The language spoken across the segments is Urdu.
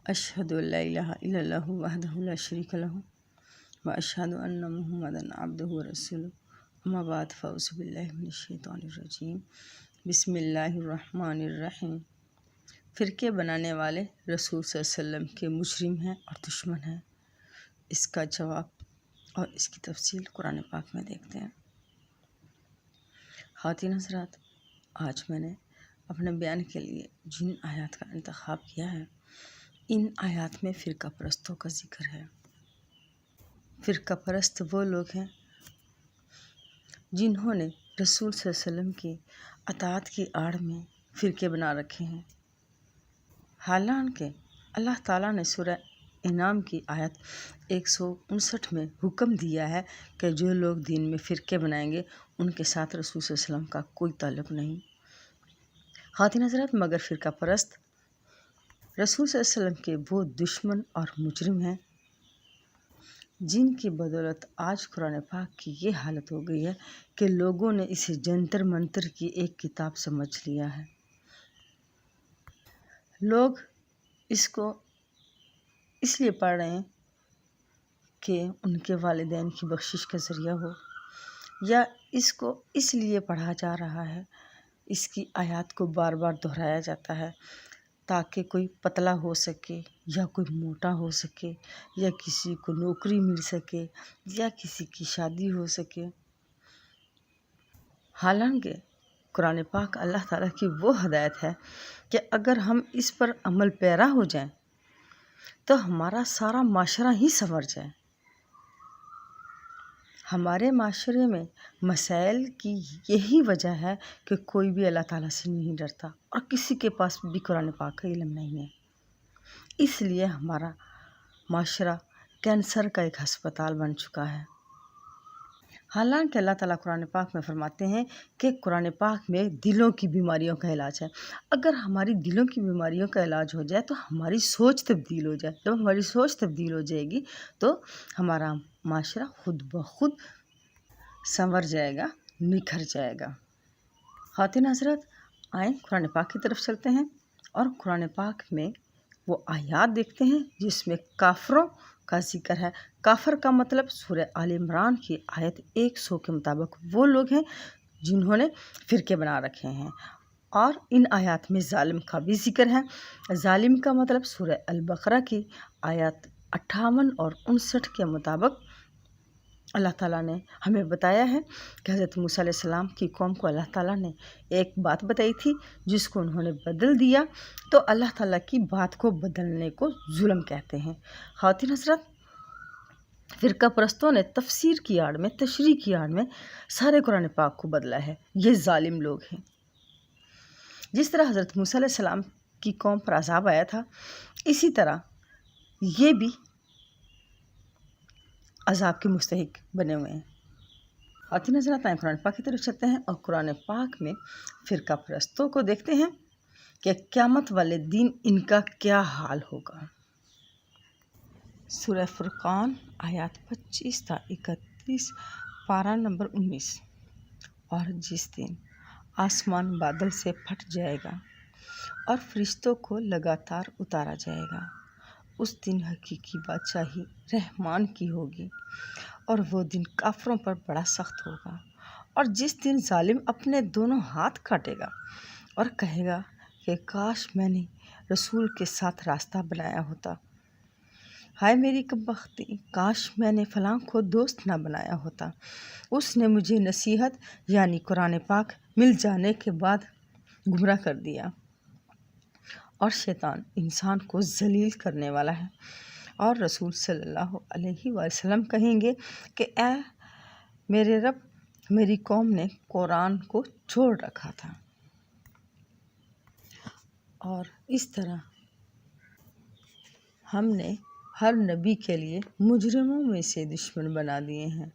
اشہد ان لا الہ الا اللہ وحدہ لا شریک لہ واشہد ان محمدا عبدہ ورسولہ اما بعد فاعوذ باللہ من الشیطان الرجیم بسم اللہ الرحمن الرحیم۔ فرقے بنانے والے رسول صلی اللہ علیہ وسلم کے مجرم ہیں اور دشمن ہیں۔ اس کا جواب اور اس کی تفصیل قرآن پاک میں دیکھتے ہیں۔ خواتین حضرات، آج میں نے اپنے بیان کے لیے جن آیات کا انتخاب کیا ہے، ان آیات میں فرقہ پرستوں کا ذکر ہے۔ فرقہ پرست وہ لوگ ہیں جنہوں نے رسول صلی اللہ علیہ وسلم کی اطاعت کی آڑ میں فرقے بنا رکھے ہیں، حالانکہ اللہ تعالیٰ نے سورہ انعام کی آیت 159 میں حکم دیا ہے کہ جو لوگ دین میں فرقے بنائیں گے ان کے ساتھ رسول صلی اللہ علیہ وسلم کا کوئی تعلق نہیں۔ خواتین حضرات، مگر فرقہ پرست رسول صلی اللہ علیہ وسلم کے وہ دشمن اور مجرم ہیں جن کی بدولت آج قرآن پاک کی یہ حالت ہو گئی ہے کہ لوگوں نے اسے جنتر منتر کی ایک کتاب سمجھ لیا ہے۔ لوگ اس کو اس لیے پڑھ رہے ہیں کہ ان کے والدین کی بخشش کا ذریعہ ہو، یا اس کو اس لیے پڑھا جا رہا ہے، اس کی آیات کو بار بار دہرایا جاتا ہے تاکہ کوئی پتلا ہو سکے یا کوئی موٹا ہو سکے، یا کسی کو نوکری مل سکے، یا کسی کی شادی ہو سکے۔ حالانکہ قرآن پاک اللہ تعالیٰ کی وہ ہدایت ہے کہ اگر ہم اس پر عمل پیرا ہو جائیں تو ہمارا سارا معاشرہ ہی سنور جائے۔ ہمارے معاشرے میں مسائل کی یہی وجہ ہے کہ کوئی بھی اللہ تعالیٰ سے نہیں ڈرتا اور کسی کے پاس بھی قرآن پاک کا علم نہیں ہے۔ اس لیے ہمارا معاشرہ کینسر کا ایک ہسپتال بن چکا ہے۔ حالانکہ اللہ تعالیٰ قرآن پاک میں فرماتے ہیں کہ قرآن پاک میں دلوں کی بیماریوں کا علاج ہے۔ اگر ہماری دلوں کی بیماریوں کا علاج ہو جائے تو ہماری سوچ تبدیل ہو جائے۔ جب ہماری سوچ تبدیل ہو جائے گی تو ہمارا معاشرہ خود بخود سنور جائے گا، نکھر جائے گا۔ خواتین حضرات، آئیں قرآن پاک کی طرف چلتے ہیں اور قرآن پاک میں وہ آیات دیکھتے ہیں جس میں کافروں کا ذکر ہے۔ کافر کا مطلب سورہ آل عمران کی آیت 100 کے مطابق وہ لوگ ہیں جنہوں نے فرقے بنا رکھے ہیں، اور ان آیات میں ظالم کا بھی ذکر ہے۔ ظالم کا مطلب سورہ البقرہ کی آیات 58 اور 59 کے مطابق اللہ تعالیٰ نے ہمیں بتایا ہے کہ حضرت موسیٰ علیہ السلام کی قوم کو اللہ تعالیٰ نے ایک بات بتائی تھی جس کو انہوں نے بدل دیا، تو اللہ تعالیٰ کی بات کو بدلنے کو ظلم کہتے ہیں۔ خواتین حضرات، فرقہ پرستوں نے تفسیر کی آڑ میں، تشریح کی آڑ میں سارے قرآن پاک کو بدلا ہے۔ یہ ظالم لوگ ہیں۔ جس طرح حضرت موسیٰ علیہ السلام کی قوم پر عذاب آیا تھا، اسی طرح یہ بھی عذاب کے مستحق بنے ہوئے ہیں۔ خواتین حضرات، آئیں قرآن پاک کی طرف چلتے ہیں اور قرآن پاک میں فرقہ پرستوں کو دیکھتے ہیں کہ قیامت والے دن ان کا کیا حال ہوگا۔ سورہ فرقان آیات 25 تا 31، پارہ نمبر 19۔ اور جس دن آسمان بادل سے پھٹ جائے گا اور فرشتوں کو لگاتار اتارا جائے گا، اس دن حقیقی بادشاہی رحمان کی ہوگی، اور وہ دن کافروں پر بڑا سخت ہوگا۔ اور جس دن ظالم اپنے دونوں ہاتھ کاٹے گا اور کہے گا کہ کاش میں نے رسول کے ساتھ راستہ بنایا ہوتا، ہائے میری کمبختی، کاش میں نے فلاں کو دوست نہ بنایا ہوتا، اس نے مجھے نصیحت یعنی قرآن پاک مل جانے کے بعد گمراہ کر دیا۔ اور شیطان انسان کو ذلیل کرنے والا ہے۔ اور رسول صلی اللہ علیہ وسلم کہیں گے کہ اے میرے رب، میری قوم نے قرآن کو چھوڑ رکھا تھا۔ اور اس طرح ہم نے ہر نبی کے لیے مجرموں میں سے دشمن بنا دیے ہیں،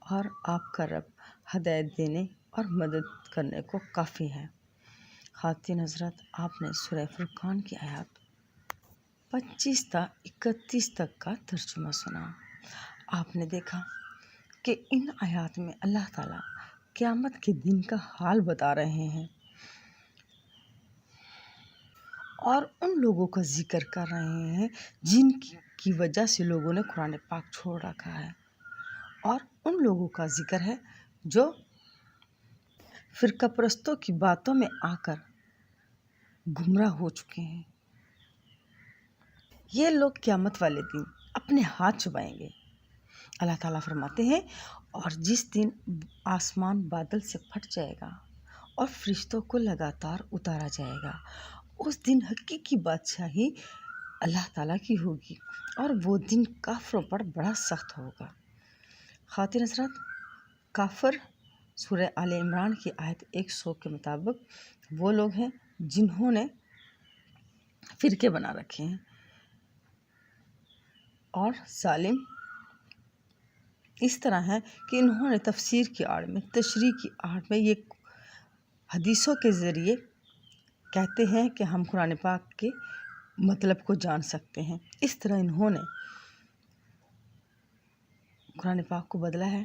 اور آپ کا رب ہدایت دینے اور مدد کرنے کو کافی ہے۔ خواتین حضرات، آپ نے سورہ فرقان کی آیات 25 تا 31 تک کا ترجمہ سنا۔ آپ نے دیکھا کہ ان آیات میں اللہ تعالیٰ قیامت کے دن کا حال بتا رہے ہیں، اور ان لوگوں کا ذکر کر رہے ہیں جن کی وجہ سے لوگوں نے قرآن پاک چھوڑ رکھا ہے، اور ان لوگوں کا ذکر ہے جو فرقہ پرستوں کی باتوں میں آ کر گمراہ ہو چکے ہیں۔ یہ لوگ قیامت والے دن اپنے ہاتھ چبائیں گے۔ اللہ تعالیٰ فرماتے ہیں، اور جس دن آسمان بادل سے پھٹ جائے گا اور فرشتوں کو لگاتار اتارا جائے گا، اس دن حقیقی بادشاہی اللہ تعالیٰ کی ہوگی، اور وہ دن کافروں پر بڑا سخت ہوگا۔ خواتین حضرات، کافر سورہ آل عمران کی آیت 100 کے مطابق وہ لوگ ہیں جنہوں نے فرقے بنا رکھے ہیں، اور ظالم اس طرح ہے کہ انہوں نے تفسیر کی آڑ میں، تشریح کی آڑ میں، یہ حدیثوں کے ذریعے کہتے ہیں کہ ہم قرآن پاک کے مطلب کو جان سکتے ہیں، اس طرح انہوں نے قرآن پاک کو بدلا ہے۔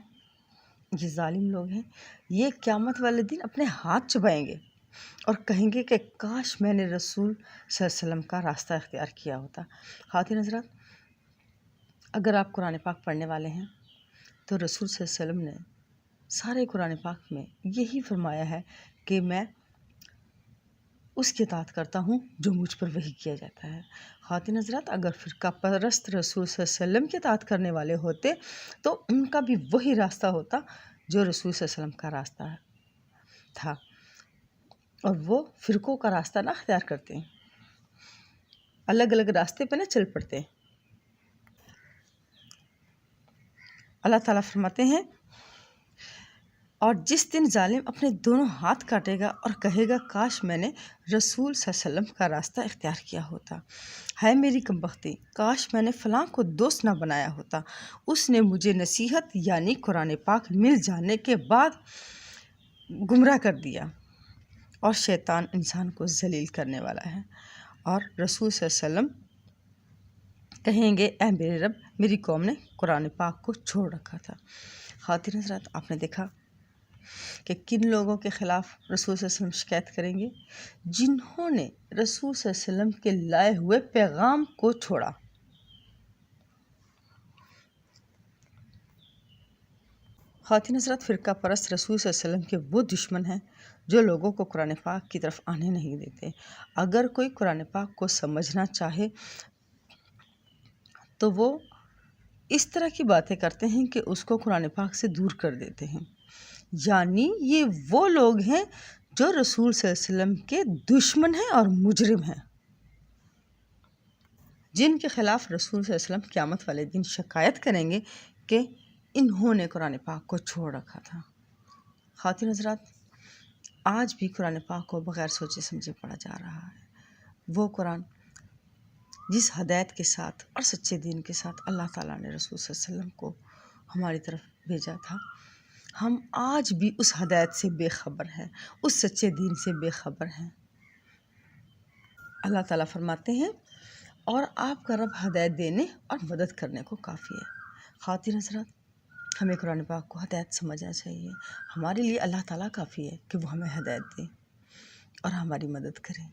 یہ ظالم لوگ ہیں، یہ قیامت والے دن اپنے ہاتھ چبائیں گے اور کہیں گے کہ کاش میں نے رسول صلی اللہ علیہ وسلم کا راستہ اختیار کیا ہوتا۔ خواتین حضرات، اگر آپ قرآن پاک پڑھنے والے ہیں تو رسول صلی اللہ علیہ وسلم نے سارے قرآن پاک میں یہی فرمایا ہے کہ میں اس کی اطاعت کرتا ہوں جو مجھ پر وحی کیا جاتا ہے۔ خواتین حضرات، اگر فرقہ پرست رسول صلی اللہ علیہ وسلم کی اطاعت کرنے والے ہوتے تو ان کا بھی وہی راستہ ہوتا جو رسول صلی اللہ علیہ وسلم کا راستہ تھا، اور وہ فرقوں کا راستہ نہ اختیار کرتے ہیں، الگ الگ راستے پہ نہ چل پڑتے۔ اللہ تعالیٰ فرماتے ہیں، اور جس دن ظالم اپنے دونوں ہاتھ کاٹے گا اور کہے گا کاش میں نے رسول صلی اللہ علیہ وسلم کا راستہ اختیار کیا ہوتا، ہے میری کمبختی، کاش میں نے فلاں کو دوست نہ بنایا ہوتا، اس نے مجھے نصیحت یعنی قرآن پاک مل جانے کے بعد گمراہ کر دیا۔ اور شیطان انسان کو ذلیل کرنے والا ہے۔ اور رسول صلی اللہ علیہ وسلم کہیں گے، اے میرے رب، میری قوم نے قرآن پاک کو چھوڑ رکھا تھا۔ خواتین حضرات، آپ نے دیکھا کہ کن لوگوں کے خلاف رسول صلی اللہ علیہ وسلم شکایت کریں گے؟ جنہوں نے رسول صلی اللہ علیہ وسلم کے لائے ہوئے پیغام کو چھوڑا۔ خواتین حضرات، فرقہ پرست رسول صلی اللہ علیہ وسلم کے وہ دشمن ہیں جو لوگوں کو قرآن پاک کی طرف آنے نہیں دیتے۔ اگر کوئی قرآن پاک کو سمجھنا چاہے تو وہ اس طرح کی باتیں کرتے ہیں کہ اس کو قرآن پاک سے دور کر دیتے ہیں، یعنی یہ وہ لوگ ہیں جو رسول صلی اللہ علیہ وسلم کے دشمن ہیں اور مجرم ہیں، جن کے خلاف رسول صلی اللہ علیہ وسلم قیامت والے دن شکایت کریں گے کہ انہوں نے قرآن پاک کو چھوڑ رکھا تھا۔ خواتین حضرات، آج بھی قرآن پاک کو بغیر سوچے سمجھے پڑھا جا رہا ہے۔ وہ قرآن جس ہدایت کے ساتھ اور سچے دین کے ساتھ اللہ تعالیٰ نے رسول صلی اللہ علیہ وسلم کو ہماری طرف بھیجا تھا، ہم آج بھی اس ہدایت سے بے خبر ہیں، اس سچے دین سے بے خبر ہیں۔ اللہ تعالیٰ فرماتے ہیں، اور آپ کا رب ہدایت دینے اور مدد کرنے کو کافی ہے۔ خواتین حضرات، ہمیں قرآن پاک کو ہدایت سمجھنا چاہیے۔ ہمارے لیے اللہ تعالیٰ کافی ہے کہ وہ ہمیں ہدایت دے اور ہماری مدد کرے،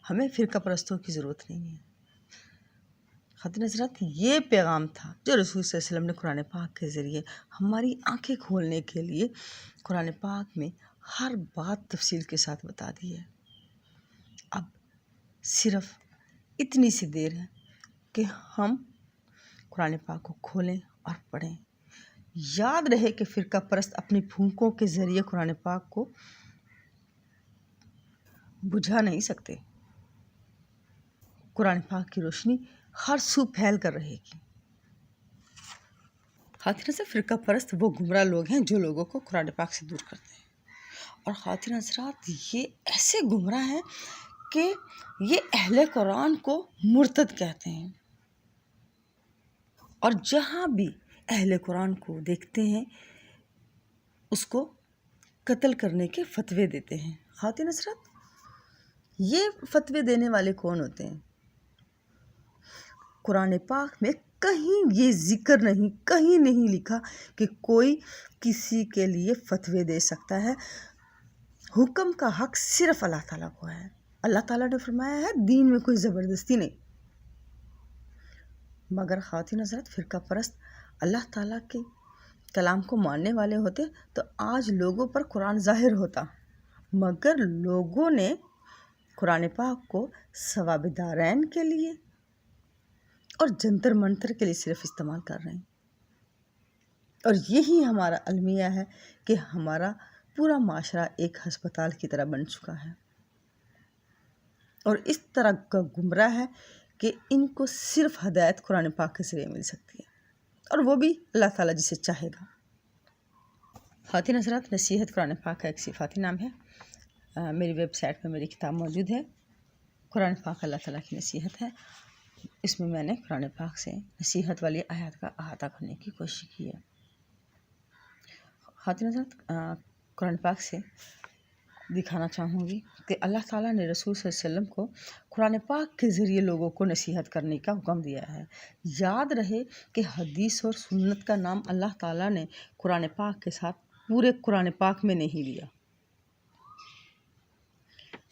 ہمیں فرقہ پرستوں کی ضرورت نہیں ہے۔ خواتین حضرات، یہ پیغام تھا جو رسول صلی اللہ علیہ وسلم نے قرآن پاک کے ذریعے ہماری آنکھیں کھولنے کے لیے قرآن پاک میں ہر بات تفصیل کے ساتھ بتا دی ہے۔ اب صرف اتنی سی دیر ہے کہ ہم قرآن پاک کو کھولیں اور پڑھیں۔ یاد رہے کہ فرقہ پرست اپنی پھونکوں کے ذریعے قرآن پاک کو بجھا نہیں سکتے۔ قرآن پاک کی روشنی ہر سو پھیل کر رہے گی۔ خواتین حضرات، فرقہ پرست وہ گمراہ لوگ ہیں جو لوگوں کو قرآن پاک سے دور کرتے ہیں، اور خواتین حضرات، یہ ایسے گمراہ ہیں کہ یہ اہل قرآن کو مرتد کہتے ہیں، اور جہاں بھی اہل قرآن کو دیکھتے ہیں اس کو قتل کرنے کے فتوے دیتے ہیں۔ خواتین حضرات، یہ فتوے دینے والے کون ہوتے ہیں؟ قرآن پاک میں کہیں یہ ذکر نہیں، کہیں نہیں لکھا کہ کوئی کسی کے لیے فتوے دے سکتا ہے۔ حکم کا حق صرف اللہ تعالیٰ کو ہے۔ اللہ تعالیٰ نے فرمایا ہے دین میں کوئی زبردستی نہیں، مگر خواتین حضرات فرقہ پرست اللہ تعالیٰ کے کلام کو ماننے والے ہوتے تو آج لوگوں پر قرآن ظاہر ہوتا، مگر لوگوں نے قرآن پاک کو ثواب دارین کے لیے اور جنتر منتر کے لیے صرف استعمال کر رہے ہیں۔ اور یہی ہمارا المیہ ہے کہ ہمارا پورا معاشرہ ایک ہسپتال کی طرح بن چکا ہے، اور اس طرح کا گمراہ ہے کہ ان کو صرف ہدایت قرآن پاک کے ذریعے مل سکتی ہے، اور وہ بھی اللہ تعالیٰ جسے چاہے گا۔ خواتین حضرات، نصیحت قرآن پاک کا ایک صفاتی نام ہے۔ میری ویب سائٹ پہ میری کتاب موجود ہے، قرآن پاک اللہ تعالیٰ کی نصیحت ہے۔ اس میں نے قرآن پاک سے نصیحت والی آیات کا احاطہ کرنے کی کوشش کی ہے۔ خواتین حضرات، قرآن پاک سے دکھانا چاہوں گی کہ اللہ تعالیٰ نے رسول صلی اللہ علیہ وسلم کو قرآن پاک کے ذریعے لوگوں کو نصیحت کرنے کا حکم دیا ہے۔ یاد رہے کہ حدیث اور سنت کا نام اللہ تعالیٰ نے قرآن پاک کے ساتھ پورے قرآن پاک میں نہیں لیا۔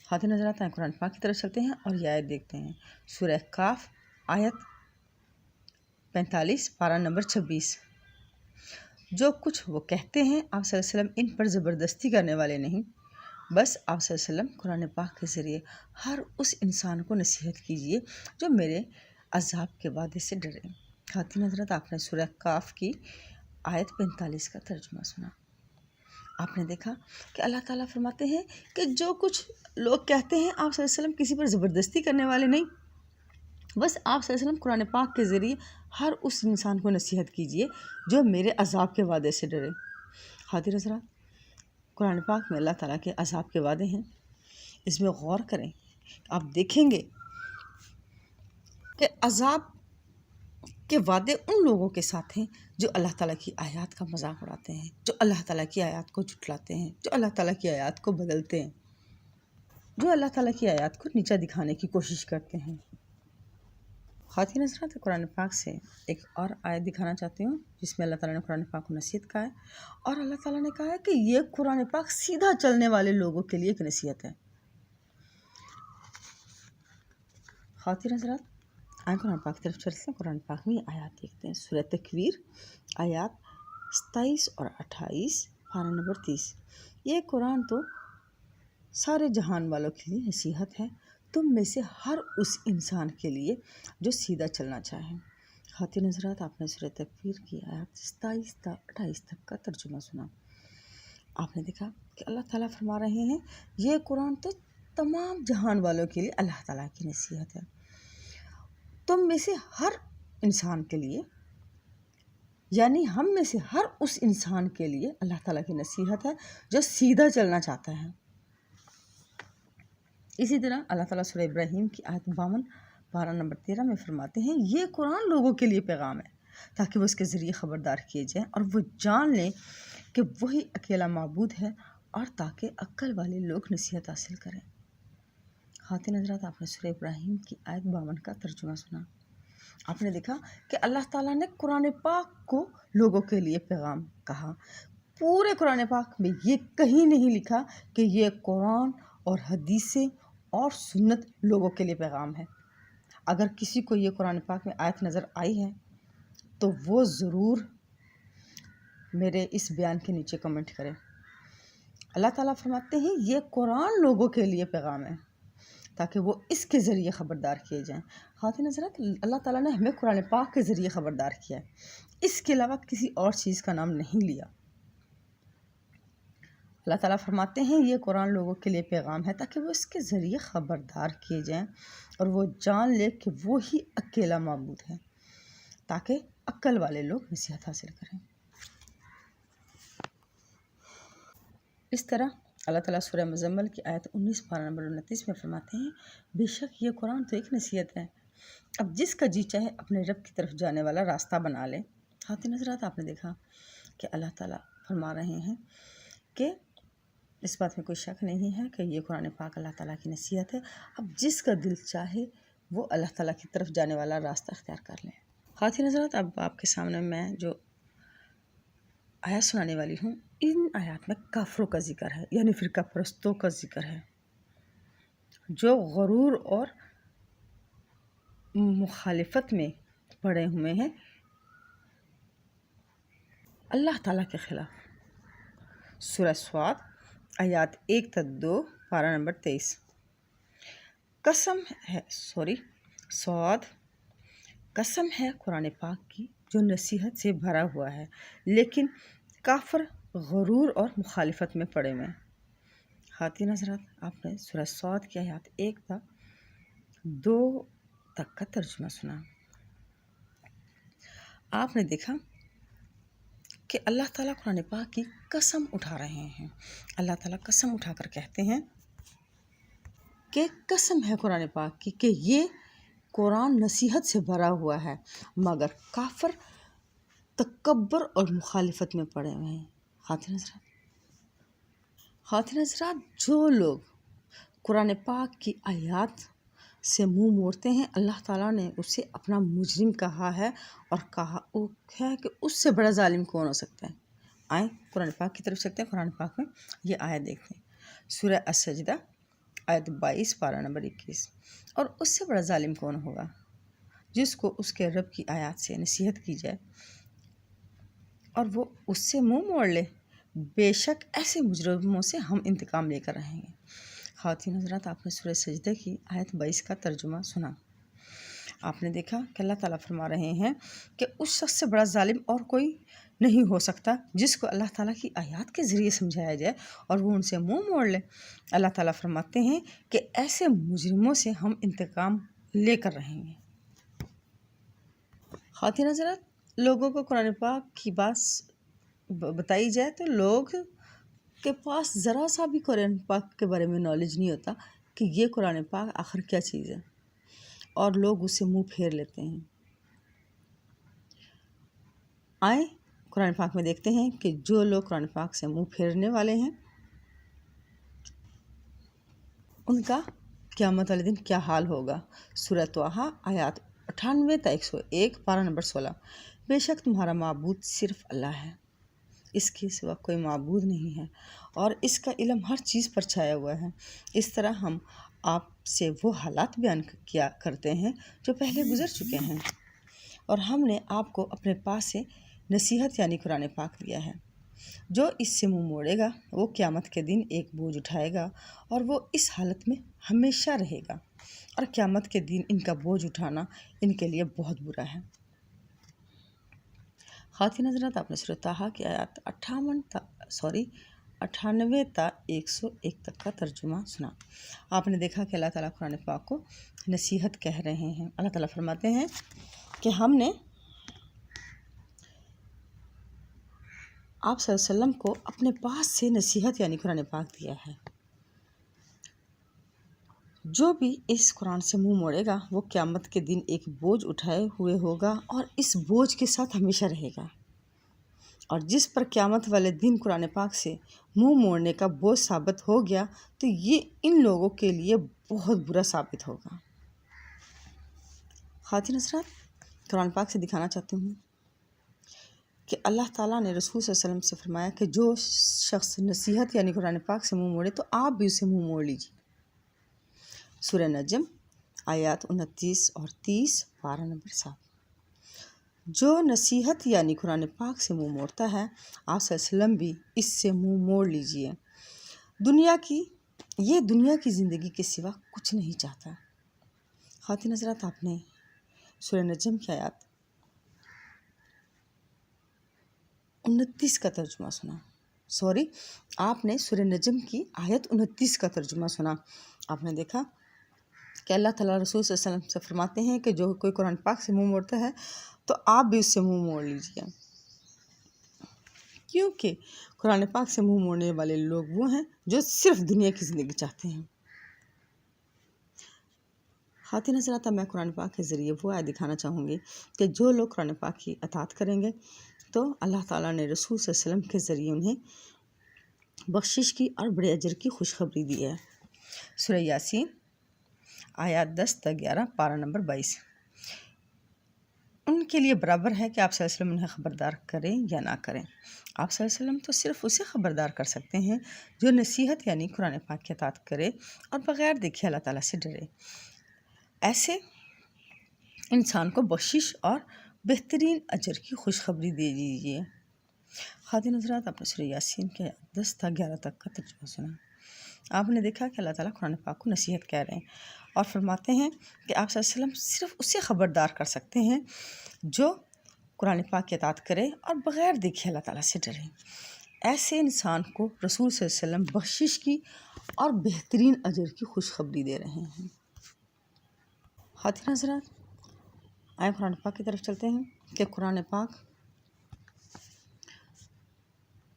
خواتین حضرات، قرآن پاک کی طرف چلتے ہیں اور یہ آیت دیکھتے ہیں۔ سورہ کاف آیت 45 پارہ نمبر 26۔ جو کچھ وہ کہتے ہیں آپ صلی اللہ علیہ وسلم ان پر زبردستی کرنے والے نہیں، بس آپ صلی اللہ علیہ وسلم قرآن پاک کے ذریعے ہر اس انسان کو نصیحت کیجیے جو میرے عذاب کے وعدے سے ڈرے۔ خواتین حضرات، آپ نے سورہ کاف کی آیت 45 کا ترجمہ سنا۔ آپ نے دیکھا کہ اللہ تعالیٰ فرماتے ہیں کہ جو کچھ لوگ کہتے ہیں آپ صلی اللہ علیہ وسلم کسی پر زبردستی کرنے والے نہیں، بس آپ صلی اللہ علیہ وسلم قرآن پاک کے ذریعے ہر اس انسان کو نصیحت کیجیے جو میرے عذاب کے وعدے سے ڈرے۔ خواتین حضرات، قرآن پاک میں اللہ تعالیٰ کے عذاب کے وعدے ہیں، اس میں غور کریں۔ آپ دیکھیں گے کہ عذاب کے وعدے ان لوگوں کے ساتھ ہیں جو اللہ تعالیٰ کی آیات کا مذاق اڑاتے ہیں، جو اللہ تعالیٰ کی آیات کو جھٹلاتے ہیں، جو اللہ تعالیٰ کی آیات کو بدلتے ہیں، جو اللہ تعالیٰ کی آیات کو نیچا دکھانے کی کوشش کرتے ہیں۔ خواتین حضرات، قرآن پاک سے ایک اور آیت دکھانا چاہتی ہوں جس میں اللہ تعالیٰ نے قرآن پاک کو نصیحت کہا ہے، اور اللہ تعالیٰ نے کہا ہے کہ یہ قرآن پاک سیدھا چلنے والے لوگوں کے لیے ایک نصیحت ہے۔ خواتین حضرات، قرآن پاک کی طرف چلتے ہیں۔ قرآن پاک میں آیات دیکھتے ہیں۔ سورہ تکویر آیات 27 اور 28 پارہ نمبر 30۔ یہ قرآن تو سارے جہان والوں کے لیے نصیحت ہے، تم میں سے ہر اس انسان کے لیے جو سیدھا چلنا چاہے۔ خواتین حضرات، آپ نے سورہ تکویر کی آیات 27 تا 28 تک کا ترجمہ سنا۔ آپ نے دیکھا کہ اللہ تعالیٰ فرما رہے ہیں یہ قرآن تو تمام جہان والوں کے لیے اللہ تعالیٰ کی نصیحت ہے، تم میں سے ہر انسان کے لیے، یعنی ہم میں سے ہر اس انسان کے لیے اللہ تعالیٰ کی نصیحت ہے جو سیدھا چلنا چاہتا ہے۔ اسی طرح اللہ تعالیٰ سورہ ابراہیم کی آیت 52 پارہ نمبر 13 میں فرماتے ہیں یہ قرآن لوگوں کے لیے پیغام ہے تاکہ وہ اس کے ذریعے خبردار کیے جائیں اور وہ جان لیں کہ وہی اکیلا معبود ہے، اور تاکہ عقل والے لوگ نصیحت حاصل کریں۔ خواتین حضرات، آپ نے سورہ ابراہیم کی آیت 52 کا ترجمہ سنا۔ آپ نے دیکھا کہ اللہ تعالیٰ نے قرآن پاک کو لوگوں کے لیے پیغام کہا۔ پورے قرآن پاک میں یہ کہیں نہیں لکھا کہ یہ قرآن اور حدیثیں اور سنت لوگوں کے لیے پیغام ہے۔ اگر کسی کو یہ قرآن پاک میں آیت نظر آئی ہے تو وہ ضرور میرے اس بیان کے نیچے کمنٹ کرے۔ اللہ تعالیٰ فرماتے ہیں یہ قرآن لوگوں کے لیے پیغام ہے تاکہ وہ اس کے ذریعے خبردار کیے جائیں۔ خواتین حضرات، اللہ تعالیٰ نے ہمیں قرآن پاک کے ذریعے خبردار کیا ہے، اس کے علاوہ کسی اور چیز کا نام نہیں لیا۔ اللہ تعالیٰ فرماتے ہیں یہ قرآن لوگوں کے لیے پیغام ہے تاکہ وہ اس کے ذریعے خبردار کیے جائیں اور وہ جان لے کہ وہی اکیلا معبود ہے، تاکہ عقل والے لوگ نصیحت حاصل کریں۔ اس طرح اللہ تعالیٰ سورہ مزمل کی آیت 19 پارہ نمبر 29 میں فرماتے ہیں بے شک یہ قرآن تو ایک نصیحت ہے، اب جس کا جی چاہے اپنے رب کی طرف جانے والا راستہ بنا لے۔ خواتین حضرات، آپ نے دیکھا کہ اللہ تعالیٰ فرما رہے ہیں کہ اس بات میں کوئی شک نہیں ہے کہ یہ قرآن پاک اللہ تعالیٰ کی نصیحت ہے، اب جس کا دل چاہے وہ اللہ تعالیٰ کی طرف جانے والا راستہ اختیار کر لیں۔ خواتین حضرات، اب آپ کے سامنے میں جو آیات سنانے والی ہوں، ان آیات میں کافروں کا ذکر ہے، یعنی فرقہ پرستوں کا ذکر ہے، جو غرور اور مخالفت میں پڑے ہوئے ہیں اللہ تعالیٰ کے خلاف۔ سورہ صاد آیات 1-2 پارہ نمبر 23۔ قسم ہے قرآن پاک کی جو نصیحت سے بھرا ہوا ہے، لیکن کافر غرور اور مخالفت میں پڑے ہوئے ہیں۔ خواتین حضرات، آپ نے سورہ صاد کی آیات 1-2 تک کا ترجمہ سنا۔ آپ نے دیکھا کہ اللہ تعالیٰ قرآن پاک کی قسم اٹھا رہے ہیں۔ اللہ تعالیٰ قسم اٹھا کر کہتے ہیں کہ قسم ہے قرآن پاک کی کہ یہ قرآن نصیحت سے بھرا ہوا ہے، مگر کافر تکبر اور مخالفت میں پڑے ہوئے ہیں۔ خواتین حضرات، جو لوگ قرآن پاک کی آیات سے منہ موڑتے ہیں، اللہ تعالیٰ نے اسے اپنا مجرم کہا ہے، اور کہا ہے کہ اس سے بڑا ظالم کون ہو سکتا ہے۔ آئیں قرآن پاک کی طرف چلتے ہیں۔ قرآن پاک میں یہ آیت دیکھتے ہیں، سورہ السجدہ آیت 22 پارہ نمبر 21۔ اور اس سے بڑا ظالم کون ہوگا جس کو اس کے رب کی آیات سے نصیحت کی جائے اور وہ اس سے منہ موڑ لے، بے شک ایسے مجرموں سے ہم انتقام لے کر رہیں گے۔ خواتین حضرات، آپ نے سورہ سجدہ کی آیت 22 کا ترجمہ سنا۔ آپ نے دیکھا کہ اللہ تعالیٰ فرما رہے ہیں کہ اس شخص سے بڑا ظالم اور کوئی نہیں ہو سکتا جس کو اللہ تعالیٰ کی آیات کے ذریعے سمجھایا جائے اور وہ ان سے منہ موڑ لے۔ اللہ تعالیٰ فرماتے ہیں کہ ایسے مجرموں سے ہم انتقام لے کر رہیں گے۔ خواتین حضرات، لوگوں کو قرآن پاک کی بات بتائی جائے تو لوگ کے پاس ذرا سا بھی قرآن پاک کے بارے میں نالج نہیں ہوتا کہ یہ قرآن پاک آخر کیا چیز ہے، اور لوگ اسے منہ پھیر لیتے ہیں۔ آئیں قرآن پاک میں دیکھتے ہیں کہ جو لوگ قرآن پاک سے منہ پھیرنے والے ہیں ان کا قیامت والے دن کیا حال ہوگا۔ سورہ طٰہٰ آیات 98-101 پارہ نمبر 16۔ بے شک تمہارا معبود صرف اللہ ہے، اس کے سوا کوئی معبود نہیں ہے، اور اس کا علم ہر چیز پر چھایا ہوا ہے۔ اس طرح ہم آپ سے وہ حالات بیان کیا کرتے ہیں جو پہلے گزر چکے ہیں، اور ہم نے آپ کو اپنے پاس سے نصیحت یعنی قرآن پاک دیا ہے۔ جو اس سے منہ موڑے گا وہ قیامت کے دن ایک بوجھ اٹھائے گا، اور وہ اس حالت میں ہمیشہ رہے گا، اور قیامت کے دن ان کا بوجھ اٹھانا ان کے لیے بہت برا ہے۔ خواتین حضرات، آپ نے سورہ طٰہٰ کی آیات 98-101 تک کا ترجمہ سنا۔ آپ نے دیکھا کہ اللہ تعالیٰ قرآن پاک کو نصیحت کہہ رہے ہیں۔ اللہ تعالیٰ فرماتے ہیں کہ ہم نے آپ صلی اللہ علیہ وسلم کو اپنے پاس سے نصیحت یعنی قرآن پاک دیا ہے۔ جو بھی اس قرآن سے منہ موڑے گا وہ قیامت کے دن ایک بوجھ اٹھائے ہوئے ہوگا، اور اس بوجھ کے ساتھ ہمیشہ رہے گا، اور جس پر قیامت والے دن قرآن پاک سے منہ موڑنے کا بوجھ ثابت ہو گیا تو یہ ان لوگوں کے لیے بہت برا ثابت ہوگا۔ خواتین حضرات، قرآن پاک سے دکھانا چاہتی ہوں کہ اللہ تعالیٰ نے رسول صلی اللہ علیہ وسلم سے فرمایا کہ جو شخص نصیحت یعنی قرآن پاک سے منہ موڑے تو آپ بھی اسے منہ موڑ لیجیے۔ سورہ نجم آیات 29 اور 30 پارہ نمبر 7۔ جو نصیحت یعنی قرآن پاک سے منہ موڑتا ہے آپ صلی اللہ علیہ وسلم بھی اس سے منہ موڑ لیجیے۔ دنیا کی زندگی کے سوا کچھ نہیں چاہتا۔ خواتین حضرات، آپ نے سورہ نجم کی آیات 29 کا ترجمہ سنا۔ آپ نے سورہ نجم کی آیت 29 کا ترجمہ سنا۔ آپ نے دیکھا کہ اللہ تعالیٰ رسول صلی اللہ علیہ وسلم سے فرماتے ہیں کہ جو کوئی قرآن پاک سے منہ موڑتا ہے تو آپ بھی اس سے منہ موڑ لیجیے، کیونکہ قرآن پاک سے منہ موڑنے والے لوگ وہ ہیں جو صرف دنیا کی زندگی چاہتے ہیں۔ خواتین حضرات، میں قرآن پاک کے ذریعے وہ آیت دکھانا چاہوں گی کہ جو لوگ قرآن پاک کی اطاعت کریں گے تو اللہ تعالیٰ نے رسول صلی اللہ علیہ وسلم کے ذریعے انہیں بخشش کی اور بڑے اجر کی خوشخبری دی ہے۔ سورہ یاسین آیات 10-11 پارہ نمبر 22۔ ان کے لیے برابر ہے کہ آپ صلی اللہ علیہ وسلم انہیں خبردار کریں یا نہ کریں۔ آپ صلی اللہ علیہ وسلم تو صرف اسے خبردار کر سکتے ہیں جو نصیحت یعنی قرآن پاک کی اطاعت کرے اور بغیر دیکھے اللہ تعالیٰ سے ڈرے۔ ایسے انسان کو بخشش اور بہترین اجر کی خوشخبری دے دیجیے۔ خواتین حضرات، آپ نے سورہ یاسین کے 10 تا 11 تک کا ترجمہ سنا۔ آپ نے دیکھا کہ اللہ تعالیٰ قرآن پاک کو نصیحت کہہ رہے ہیں اور فرماتے ہیں کہ آپ صلی اللہ علیہ وسلم صرف اسے خبردار کر سکتے ہیں جو قرآن پاک کی اطاعت کرے اور بغیر دیکھے اللہ تعالیٰ سے ڈرے۔ ایسے انسان کو رسول صلی اللہ علیہ وسلم بخشش کی اور بہترین اجر کی خوشخبری دے رہے ہیں۔ خواتین حضرات، آئیں قرآن پاک کی طرف چلتے ہیں کہ قرآن پاک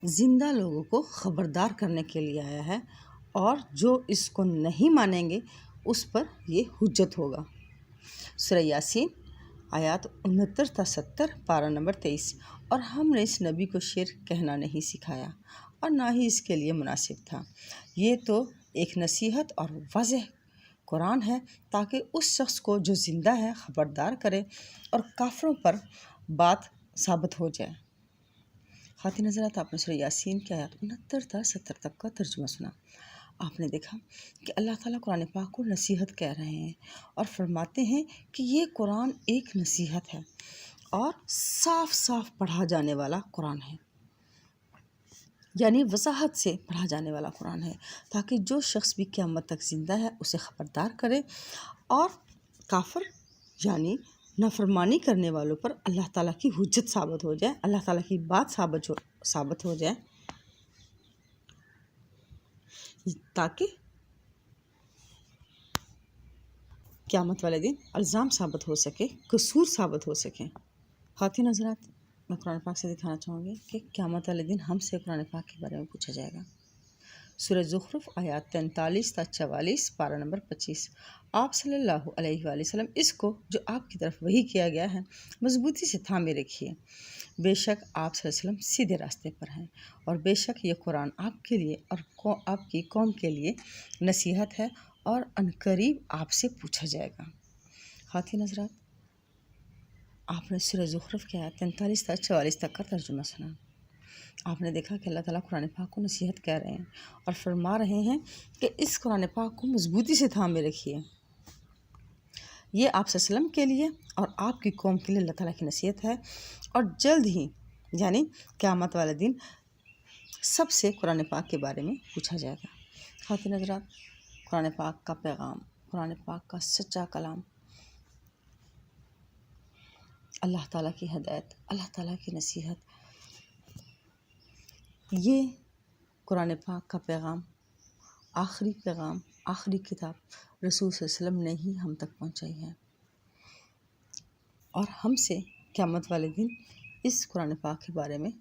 زندہ لوگوں کو خبردار کرنے کے لیے آیا ہے اور جو اس کو نہیں مانیں گے اس پر یہ حجت ہوگا۔ سورہ یاسین آیات 69 تا 70، پارہ نمبر 23۔ اور ہم نے اس نبی کو شرک کہنا نہیں سکھایا اور نہ ہی اس کے لیے مناسب تھا۔ یہ تو ایک نصیحت اور واضح قرآن ہے تاکہ اس شخص کو جو زندہ ہے خبردار کرے اور کافروں پر بات ثابت ہو جائے۔ خواتین حضرات، آپ نے سورہ یاسین کی آیات 69 تا 70 تک کا ترجمہ سنا۔ آپ نے دیکھا کہ اللہ تعالیٰ قرآن پاک کو نصیحت کہہ رہے ہیں اور فرماتے ہیں کہ یہ قرآن ایک نصیحت ہے اور صاف صاف پڑھا جانے والا قرآن ہے، یعنی وضاحت سے پڑھا جانے والا قرآن ہے تاکہ جو شخص بھی قیامت تک زندہ ہے اسے خبردار کرے اور کافر یعنی نافرمانی کرنے والوں پر اللہ تعالیٰ کی حجت ثابت ہو جائے، اللہ تعالیٰ کی بات ثابت ہو جائے، تاکہ قیامت والے دن الزام ثابت ہو سکے، قصور ثابت ہو سکے۔ خواتین حضرات، میں قرآن پاک سے دکھانا چاہوں گی کہ قیامت والے دن ہم سے قرآن پاک کے بارے میں پوچھا جائے گا۔ سورہ زخرف آیات 43 تا 44، پارہ نمبر 25۔ آپ صلی اللہ علیہ وآلہ وسلم اس کو جو آپ کی طرف وحی کیا گیا ہے مضبوطی سے تھامے رکھیے، بے شک آپ صلی اللہ علیہ وسلم سیدھے راستے پر ہیں اور بے شک یہ قرآن آپ کے لیے اور آپ کی قوم کے لیے نصیحت ہے اور عنقریب آپ سے پوچھا جائے گا۔ خواتین حضرات، آپ نے سورہ زخرف کی آیات 43 تا 44 تک کا ترجمہ سنا۔ آپ نے دیکھا کہ اللہ تعالیٰ قرآن پاک کو نصیحت کہہ رہے ہیں اور فرما رہے ہیں کہ اس قرآن پاک کو مضبوطی سے تھامے رکھیے۔ یہ آپ صلی اللہ علیہ وسلم کے لیے اور آپ کی قوم کے لیے اللہ تعالیٰ کی نصیحت ہے اور جلد ہی یعنی قیامت والے دن سب سے قرآن پاک کے بارے میں پوچھا جائے گا۔ خواتین حضرات، قرآن پاک کا پیغام، قرآن پاک کا سچا کلام، اللہ تعالیٰ کی ہدایت، اللہ تعالیٰ کی نصیحت، یہ قرآن پاک کا پیغام، آخری کتاب رسول صلی اللہ علیہ وسلم نے ہی ہم تک پہنچائی ہے اور ہم سے قیامت والے دن اس قرآن پاک کے بارے میں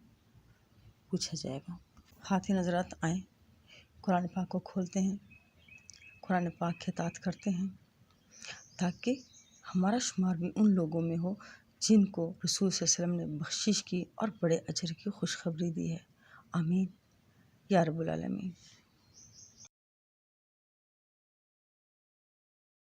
پوچھا جائے گا۔ خواتین حضرات، آئیں قرآن پاک کو کھولتے ہیں، قرآن پاک کی اطاعت کرتے ہیں تاکہ ہمارا شمار بھی ان لوگوں میں ہو جن کو رسول صلی اللہ علیہ وسلم نے بخشش کی اور بڑے اجر کی خوشخبری دی ہے۔ آمین یا رب العالمین۔